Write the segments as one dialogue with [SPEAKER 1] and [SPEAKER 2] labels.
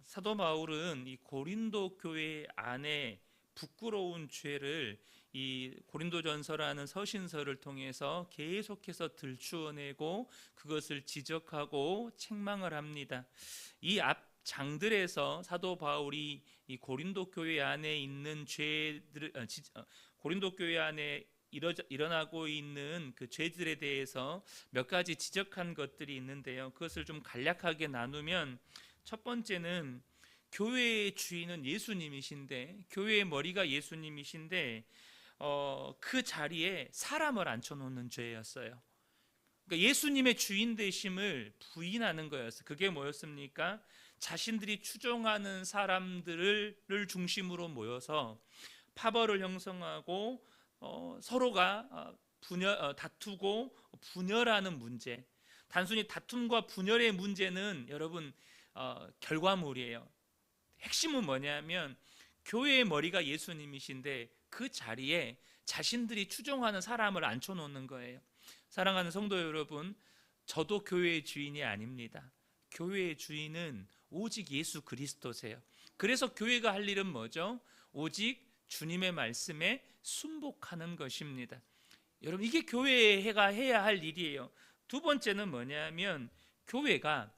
[SPEAKER 1] 사도 바울은 이 고린도 교회 안에 부끄러운 죄를 이 고린도전서라는 서신서를 통해서 계속해서 들추어내고 그것을 지적하고 책망을 합니다. 이 앞 장들에서 사도 바울이 이 고린도 교회 안에 있는 죄들, 고린도 교회 안에 일어나고 있는 그 죄들에 대해서 몇 가지 지적한 것들이 있는데요. 그것을 좀 간략하게 나누면, 첫 번째는 교회의 주인은 예수님이신데, 교회의 머리가 예수님이신데 그 자리에 사람을 앉혀놓는 죄였어요. 그러니까 예수님의 주인 되심을 부인하는 거였어요. 그게 뭐였습니까? 자신들이 추종하는 사람들을 중심으로 모여서 파벌을 형성하고 서로가 다투고 분열하는 문제. 단순히 다툼과 분열의 문제는 여러분 결과물이에요. 핵심은 뭐냐면 교회의 머리가 예수님이신데 그 자리에 자신들이 추종하는 사람을 앉혀놓는 거예요. 사랑하는 성도 여러분, 저도 교회의 주인이 아닙니다. 교회의 주인은 오직 예수 그리스도세요. 그래서 교회가 할 일은 뭐죠? 오직 주님의 말씀에 순복하는 것입니다. 여러분, 이게 교회가 해야 할 일이에요. 두 번째는 뭐냐면 교회가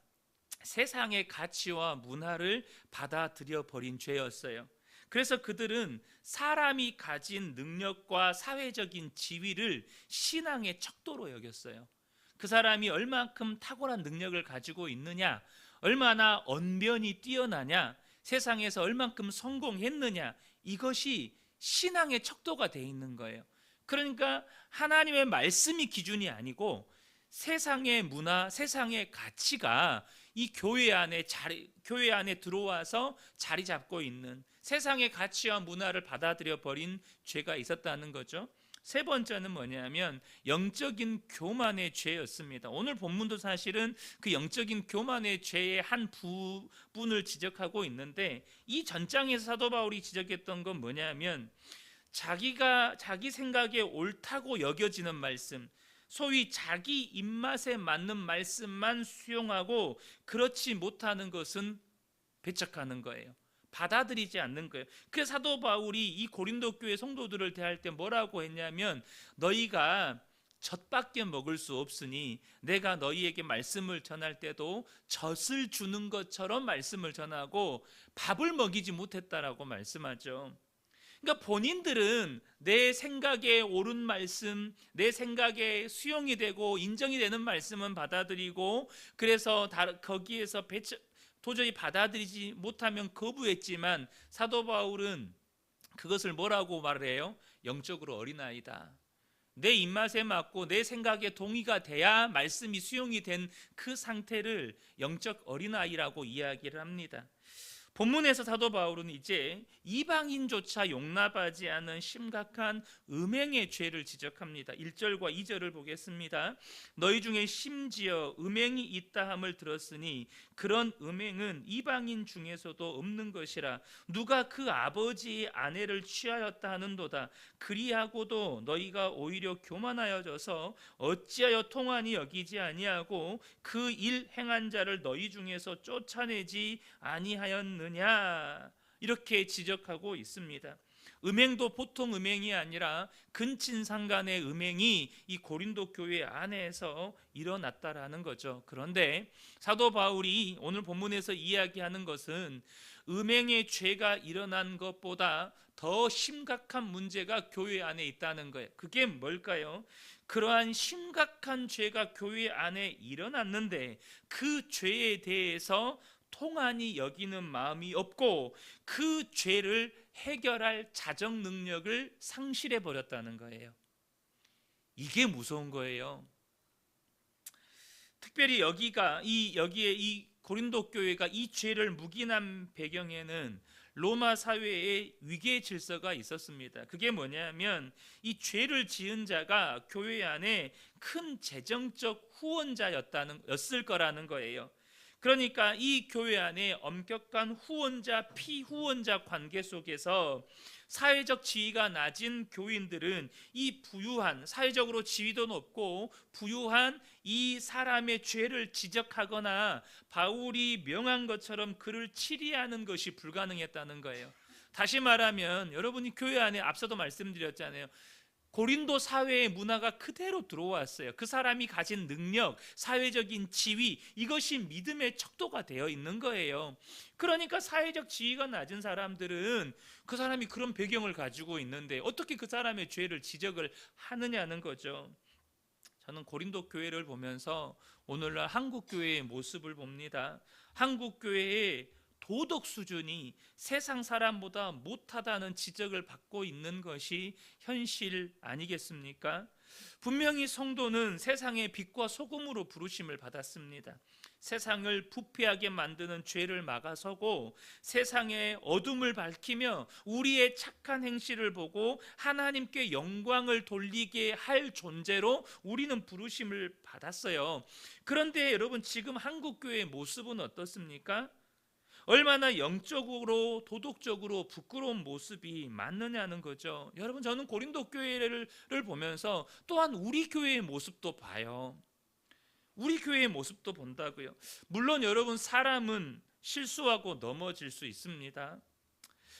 [SPEAKER 1] 세상의 가치와 문화를 받아들여 버린 죄였어요. 그래서 그들은 사람이 가진 능력과 사회적인 지위를 신앙의 척도로 여겼어요. 그 사람이 얼만큼 탁월한 능력을 가지고 있느냐, 얼마나 언변이 뛰어나냐, 세상에서 얼만큼 성공했느냐, 이것이 신앙의 척도가 돼 있는 거예요. 그러니까 하나님의 말씀이 기준이 아니고 세상의 문화, 세상의 가치가 이 교회 안에 들어와서 자리 잡고 있는, 세상의 가치와 문화를 받아들여 버린 죄가 있었다는 거죠. 세 번째는 뭐냐면 영적인 교만의 죄였습니다. 오늘 본문도 사실은 그 영적인 교만의 죄의 한 부분을 지적하고 있는데, 이 전장에서 사도 바울이 지적했던 건 뭐냐면 자기 생각에 옳다고 여겨지는 말씀, 소위 자기 입맛에 맞는 말씀만 수용하고 그렇지 못하는 것은 배척하는 거예요. 받아들이지 않는 거예요. 그래서 사도 바울이 이 고린도 교회 성도들을 대할 때 뭐라고 했냐면, 너희가 젖밖에 먹을 수 없으니 내가 너희에게 말씀을 전할 때도 젖을 주는 것처럼 말씀을 전하고 밥을 먹이지 못했다라고 말씀하죠. 그러니까 본인들은 내 생각에 옳은 말씀, 내 생각에 수용이 되고 인정이 되는 말씀은 받아들이고, 그래서 거기에서 도저히 받아들이지 못하면 거부했지만, 사도 바울은 그것을 뭐라고 말을 해요? 영적으로 어린아이다. 내 입맛에 맞고 내 생각에 동의가 돼야 말씀이 수용이 된 그 상태를 영적 어린아이라고 이야기를 합니다. 본문에서 사도 바울은 이제 이방인조차 용납하지 않은 심각한 음행의 죄를 지적합니다. 1절과 2절을 보겠습니다. 너희 중에 심지어 음행이 있다 함을 들었으니 그런 음행은 이방인 중에서도 없는 것이라. 누가 그 아버지의 아내를 취하였다 하는도다. 그리하고도 너희가 오히려 교만하여져서 어찌하여 통한이 여기지 아니하고 그 일 행한 자를 너희 중에서 쫓아내지 아니하였느냐, 이렇게 지적하고 있습니다. 음행도 보통 음행이 아니라 근친상간의 음행이 이 고린도 교회 안에서 일어났다라는 거죠. 그런데 사도 바울이 오늘 본문에서 이야기하는 것은 음행의 죄가 일어난 것보다 더 심각한 문제가 교회 안에 있다는 거예요. 그게 뭘까요? 그러한 심각한 죄가 교회 안에 일어났는데 그 죄에 대해서 통한이 여기는 마음이 없고 그 죄를 해결할 자정 능력을 상실해 버렸다는 거예요. 이게 무서운 거예요. 특별히 여기에 이 고린도 교회가 이 죄를 묵인한 배경에는 로마 사회의 위계 질서가 있었습니다. 그게 뭐냐면 이 죄를 지은 자가 교회 안에 큰 재정적 후원자였을 거라는 거예요. 그러니까 이 교회 안에 엄격한 후원자 피후원자 관계 속에서 사회적 지위가 낮은 교인들은 이 부유한, 사회적으로 지위도 높고 부유한 이 사람의 죄를 지적하거나 바울이 명한 것처럼 그를 치리하는 것이 불가능했다는 거예요. 다시 말하면 여러분이 교회 안에 앞서도 말씀드렸잖아요. 고린도 사회의 문화가 그대로 들어왔어요. 그 사람이 가진 능력, 사회적인 지위, 이것이 믿음의 척도가 되어 있는 거예요. 그러니까 사회적 지위가 낮은 사람들은 그 사람이 그런 배경을 가지고 있는데 어떻게 그 사람의 죄를 지적을 하느냐는 거죠. 저는 고린도 교회를 보면서 오늘날 한국 교회의 모습을 봅니다. 한국 교회의 도덕 수준이 세상 사람보다 못하다는 지적을 받고 있는 것이 현실 아니겠습니까? 분명히 성도는 세상의 빛과 소금으로 부르심을 받았습니다. 세상을 부패하게 만드는 죄를 막아서고 세상의 어둠을 밝히며 우리의 착한 행실을 보고 하나님께 영광을 돌리게 할 존재로 우리는 부르심을 받았어요. 그런데 여러분, 지금 한국교회의 모습은 어떻습니까? 얼마나 영적으로 도덕적으로 부끄러운 모습이 많느냐는 거죠. 여러분, 저는 고린도 교회를 보면서 또한 우리 교회의 모습도 봐요. 우리 교회의 모습도 본다고요. 물론 여러분, 사람은 실수하고 넘어질 수 있습니다.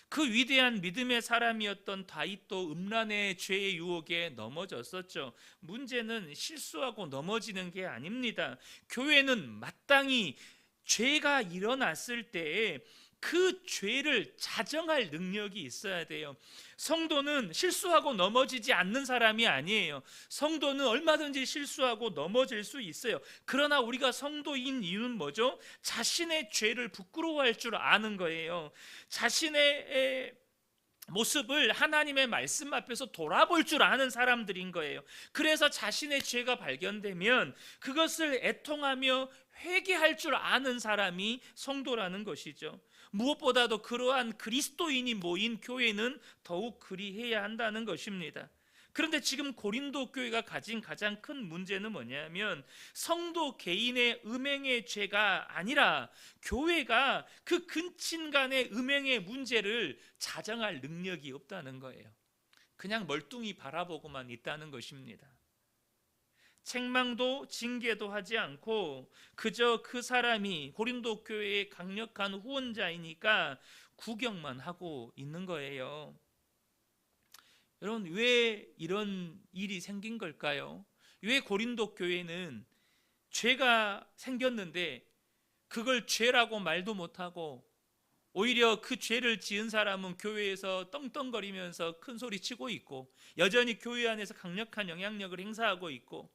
[SPEAKER 1] 그 위대한 믿음의 사람이었던 다윗도 음란의 죄의 유혹에 넘어졌었죠. 문제는 실수하고 넘어지는 게 아닙니다. 교회는 마땅히 죄가 일어났을 때에 그 죄를 자정할 능력이 있어야 돼요. 성도는 실수하고 넘어지지 않는 사람이 아니에요. 성도는 얼마든지 실수하고 넘어질 수 있어요. 그러나 우리가 성도인 이유는 뭐죠? 자신의 죄를 부끄러워할 줄 아는 거예요. 자신의 모습을 하나님의 말씀 앞에서 돌아볼 줄 아는 사람들인 거예요. 그래서 자신의 죄가 발견되면 그것을 애통하며 회개할 줄 아는 사람이 성도라는 것이죠. 무엇보다도 그러한 그리스도인이 모인 교회는 더욱 그리해야 한다는 것입니다. 그런데 지금 고린도 교회가 가진 가장 큰 문제는 뭐냐면 성도 개인의 음행의 죄가 아니라 교회가 그 근친 간의 음행의 문제를 자정할 능력이 없다는 거예요. 그냥 멀뚱히 바라보고만 있다는 것입니다. 책망도 징계도 하지 않고 그저 그 사람이 고린도 교회의 강력한 후원자이니까 구경만 하고 있는 거예요. 여러분, 왜 이런 일이 생긴 걸까요? 왜 고린도 교회는 죄가 생겼는데 그걸 죄라고 말도 못하고 오히려 그 죄를 지은 사람은 교회에서 떵떵거리면서 큰 소리 치고 있고 여전히 교회 안에서 강력한 영향력을 행사하고 있고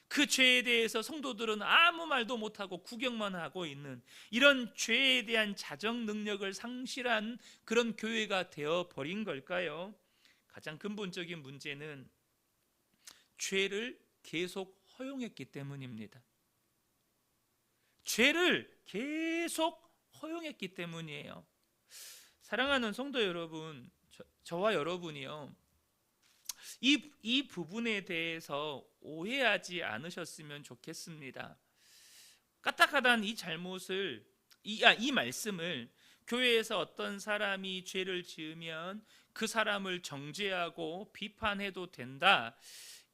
[SPEAKER 1] 그 죄에 대해서 성도들은 아무 말도 못하고 구경만 하고 있는 이런 죄에 대한 자정 능력을 상실한 그런 교회가 되어버린 걸까요? 가장 근본적인 문제는 죄를 계속 허용했기 때문입니다. 죄를 계속 허용했기 때문이에요. 사랑하는 성도 여러분, 저와 여러분이요, 이 부분에 대해서 오해하지 않으셨으면 좋겠습니다. 까딱하다는 이 잘못을 이 말씀을 교회에서 어떤 사람이 죄를 지으면 그 사람을 정죄하고 비판해도 된다,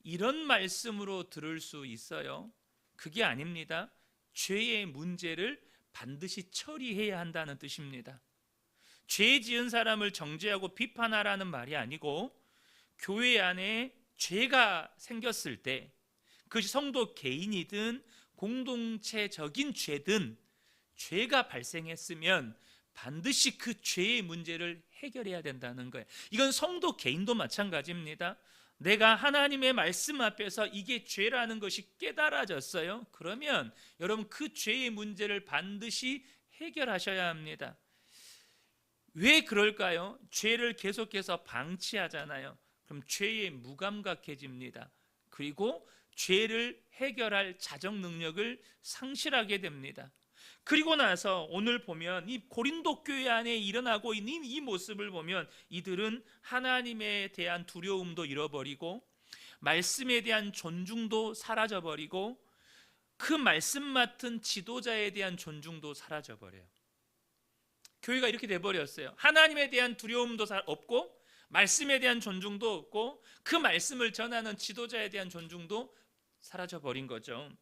[SPEAKER 1] 이런 말씀으로 들을 수 있어요. 그게 아닙니다. 죄의 문제를 반드시 처리해야 한다는 뜻입니다. 죄 지은 사람을 정죄하고 비판하라는 말이 아니고 교회 안에 죄가 생겼을 때 그것이 성도 개인이든 공동체적인 죄든 죄가 발생했으면 반드시 그 죄의 문제를 해결해야 된다는 거예요. 이건 성도 개인도 마찬가지입니다. 내가 하나님의 말씀 앞에서 이게 죄라는 것이 깨달아졌어요. 그러면 여러분, 그 죄의 문제를 반드시 해결하셔야 합니다. 왜 그럴까요? 죄를 계속해서 방치하잖아요. 그럼 죄에 무감각해집니다. 그리고 죄를 해결할 자정 능력을 상실하게 됩니다. 그리고 나서 오늘 보면 이 고린도 교회 안에 일어나고 있는 이 모습을 보면 이들은 하나님에 대한 두려움도 잃어버리고 말씀에 대한 존중도 사라져버리고 그 말씀 맡은 지도자에 대한 존중도 사라져 버려요. 교회가 이렇게 돼 버렸어요. 하나님에 대한 두려움도 없고 말씀에 대한 존중도 없고 그 말씀을 전하는 지도자에 대한 존중도 사라져 버린 거죠.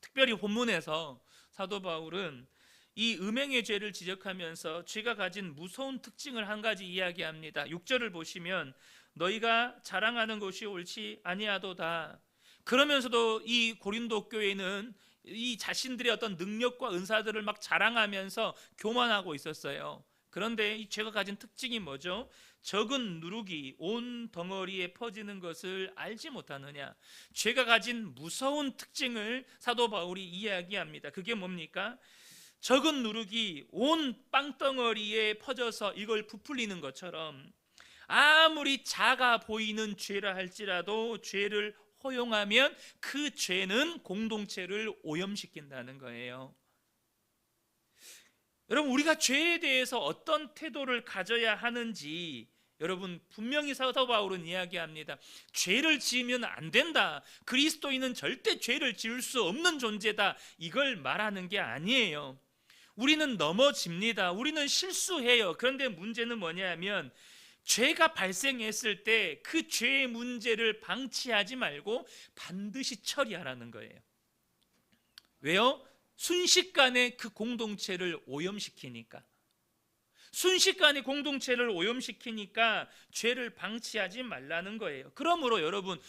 [SPEAKER 1] 특별히 본문에서 사도 바울은 이 음행의 죄를 지적하면서 죄가 가진 무서운 특징을 한 가지 이야기합니다. 6절을 보시면 너희가 자랑하는 것이 옳지 아니하도다. 그러면서도 이 고린도 교회는 이 자신들의 어떤 능력과 은사들을 막 자랑하면서 교만하고 있었어요. 그런데 이 죄가 가진 특징이 뭐죠? 적은 누룩이 온 덩어리에 퍼지는 것을 알지 못하느냐. 죄가 가진 무서운 특징을 사도 바울이 이야기합니다. 그게 뭡니까? 적은 누룩이 온 빵덩어리에 퍼져서 이걸 부풀리는 것처럼 아무리 작아 보이는 죄라 할지라도 죄를 허용하면 그 죄는 공동체를 오염시킨다는 거예요. 여러분, 우리가 죄에 대해서 어떤 태도를 가져야 하는지 여러분 분명히 사도 바울은 이야기합니다. 죄를 지으면 안 된다. 그리스도인은 절대 죄를 지을 수 없는 존재다. 이걸 말하는 게 아니에요. 우리는 넘어집니다. 우리는 실수해요. 그런데 문제는 뭐냐면 죄가 발생했을 때 그 죄의 문제를 방치하지 말고 반드시 처리하라는 거예요. 왜요? 순식간에 그 공동체를 오염시키니까. 순식간에 공동체를 오염시키니까 죄를 방치하지 말라는 거예요. 그러므로 여러분,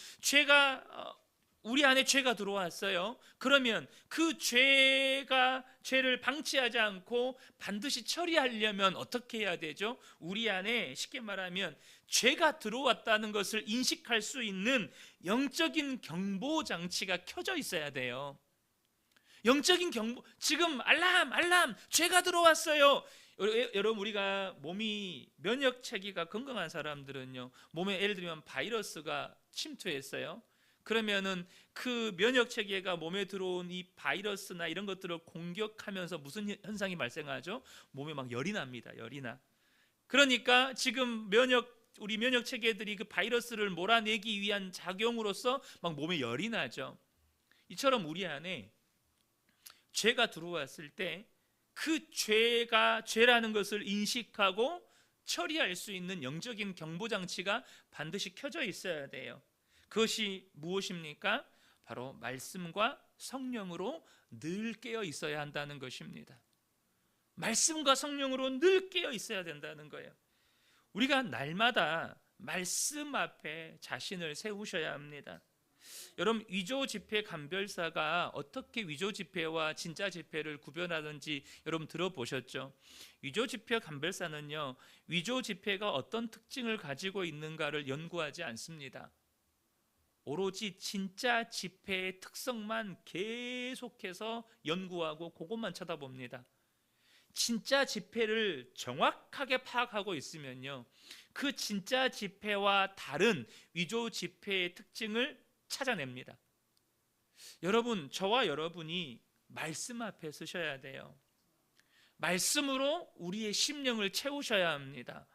[SPEAKER 1] 우리 안에 죄가 들어왔어요. 그러면 그 죄를 방치하지 않고 반드시 처리하려면 어떻게 해야 되죠? 우리 안에 쉽게 말하면 죄가 들어왔다는 것을 인식할 수 있는 영적인 경보 장치가 켜져 있어야 돼요. 영적인 경보, 지금 알람, 죄가 들어왔어요. 여러분, 우리가 몸이 면역 체계가 건강한 사람들은요, 몸에 예를 들면 바이러스가 침투했어요. 그러면은 그 면역 체계가 몸에 들어온 이 바이러스나 이런 것들을 공격하면서 무슨 현상이 발생하죠? 몸에 막 열이 납니다. 열이 나. 그러니까 지금 우리 면역 체계들이 그 바이러스를 몰아내기 위한 작용으로서 막 몸에 열이 나죠. 이처럼 우리 안에 죄가 들어왔을 때 그 죄가 죄라는 것을 인식하고 처리할 수 있는 영적인 경보 장치가 반드시 켜져 있어야 돼요. 그것이 무엇입니까? 바로 말씀과 성령으로 늘 깨어 있어야 한다는 것입니다. 말씀과 성령으로 늘 깨어 있어야 된다는 거예요. 우리가 날마다 말씀 앞에 자신을 세우셔야 합니다. 여러분, 위조 지폐 감별사가 어떻게 위조 지폐와 진짜 지폐를 구별하는지 여러분 들어보셨죠? 위조 지폐 감별사는요, 위조 지폐가 어떤 특징을 가지고 있는가를 연구하지 않습니다. 오로지 진짜 지폐의 특성만 계속해서 연구하고 그것만 쳐다봅니다. 진짜 지폐를 정확하게 파악하고 있으면요, 그 진짜 지폐와 다른 위조 지폐의 특징을 찾아냅니다. 여러분, 저와 여러분이 말씀 앞에 서셔야 돼요. 말씀으로 우리의 심령을 채우셔야 합니다.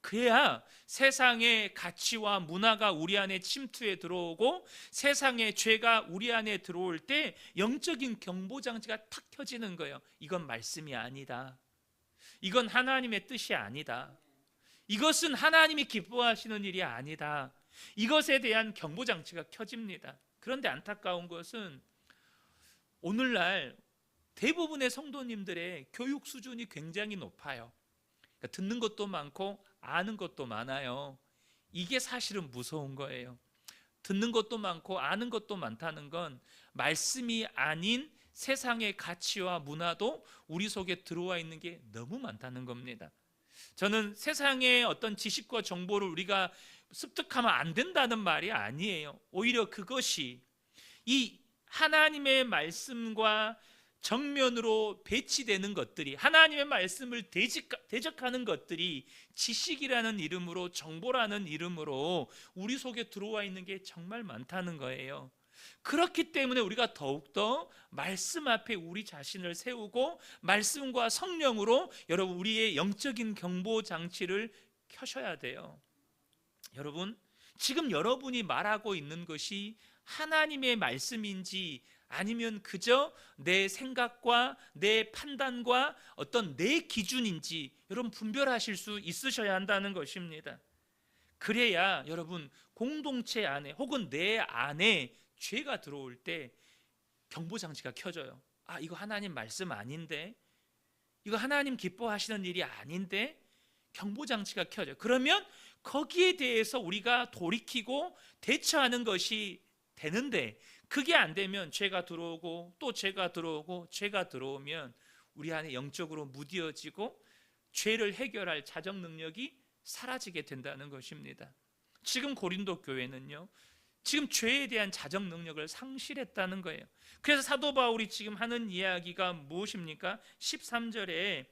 [SPEAKER 1] 그래야 세상의 가치와 문화가 우리 안에 침투해 들어오고 세상의 죄가 우리 안에 들어올 때 영적인 경보장치가 탁 켜지는 거예요. 이건 말씀이 아니다. 이건 하나님의 뜻이 아니다. 이것은 하나님이 기뻐하시는 일이 아니다. 이것에 대한 경보장치가 켜집니다. 그런데 안타까운 것은 오늘날 대부분의 성도님들의 교육 수준이 굉장히 높아요. 그러니까 듣는 것도 많고 아는 것도 많아요. 이게 사실은 무서운 거예요. 듣는 것도 많고 아는 것도 많다는 건 말씀이 아닌 세상의 가치와 문화도 우리 속에 들어와 있는 게 너무 많다는 겁니다. 저는 세상의 어떤 지식과 정보를 우리가 습득하면 안 된다는 말이 아니에요. 오히려 그것이 이 하나님의 말씀과 정면으로 배치되는 것들이, 하나님의 말씀을 대적하는 것들이 지식이라는 이름으로, 정보라는 이름으로 우리 속에 들어와 있는 게 정말 많다는 거예요. 그렇기 때문에 우리가 더욱더 말씀 앞에 우리 자신을 세우고 말씀과 성령으로 여러분 우리의 영적인 경보 장치를 켜셔야 돼요. 여러분, 지금 여러분이 말하고 있는 것이 하나님의 말씀인지 아니면 그저 내 생각과 내 판단과 어떤 내 기준인지 여러분 분별하실 수 있으셔야 한다는 것입니다. 그래야 여러분 공동체 안에 혹은 내 안에 죄가 들어올 때 경보장치가 켜져요. 아, 이거 하나님 말씀 아닌데, 이거 하나님 기뻐하시는 일이 아닌데, 경보장치가 켜져요. 그러면 거기에 대해서 우리가 돌이키고 대처하는 것이 되는데, 그게 안 되면 죄가 들어오고 또 죄가 들어오고 죄가 들어오면 우리 안에 영적으로 무뎌지고 죄를 해결할 자정 능력이 사라지게 된다는 것입니다. 지금 고린도 교회는요, 지금 죄에 대한 자정 능력을 상실했다는 거예요. 그래서 사도 바울이 지금 하는 이야기가 무엇입니까? 13절에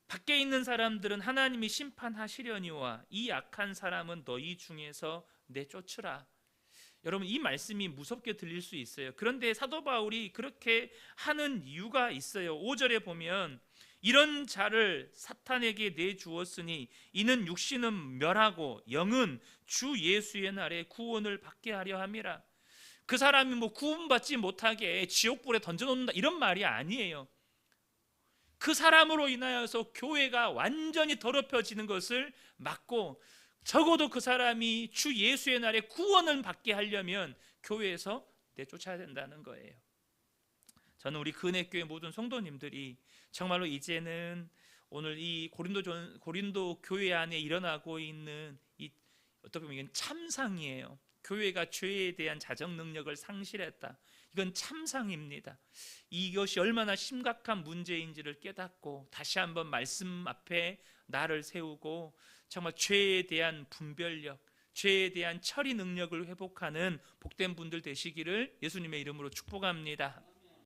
[SPEAKER 1] 밖에 있는 사람들은 하나님이 심판하시려니와 이 악한 사람은 너희 중에서 내쫓으라. 여러분, 이 말씀이 무섭게 들릴 수 있어요. 그런데 사도 바울이 그렇게 하는 이유가 있어요. 5절에 보면 이런 자를 사탄에게 내주었으니 이는 육신은 멸하고 영은 주 예수의 날에 구원을 받게 하려 함이라. 그 사람이 뭐 구원받지 못하게 지옥불에 던져놓는다 이런 말이 아니에요. 그 사람으로 인하여서 교회가 완전히 더럽혀지는 것을 막고 적어도 그 사람이 주 예수의 날에 구원을 받게 하려면 교회에서 내쫓아야 된다는 거예요. 저는 우리 근혜교회 모든 성도님들이 정말로 이제는 오늘 이 고린도 교회 안에 일어나고 있는 이 어떻게 보면 이건 참상이에요. 교회가 죄에 대한 자정 능력을 상실했다. 이건 참상입니다. 이것이 얼마나 심각한 문제인지를 깨닫고 다시 한번 말씀 앞에 나를 세우고 정말 죄에 대한 분별력, 죄에 대한 처리 능력을 회복하는 복된 분들 되시기를 예수님의 이름으로 축복합니다.